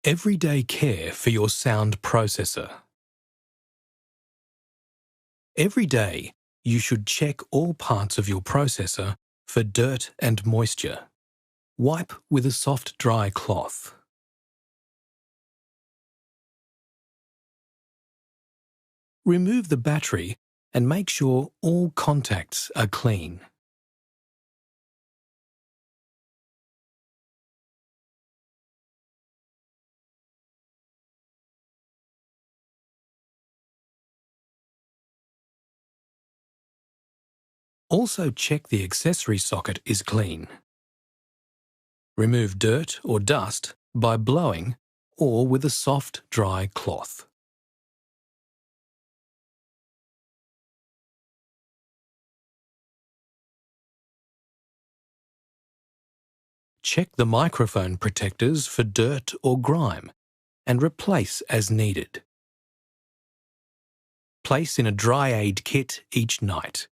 Everyday care for your sound processor. Every day, you should check all parts of your processor for dirt and moisture. Wipe with a soft, dry cloth. Remove the battery and make sure all contacts are clean. Also check the accessory socket is clean. Remove dirt or dust by blowing or with a soft, dry cloth. Check the microphone protectors for dirt or grime and replace as needed. Place in a dry aid kit each night.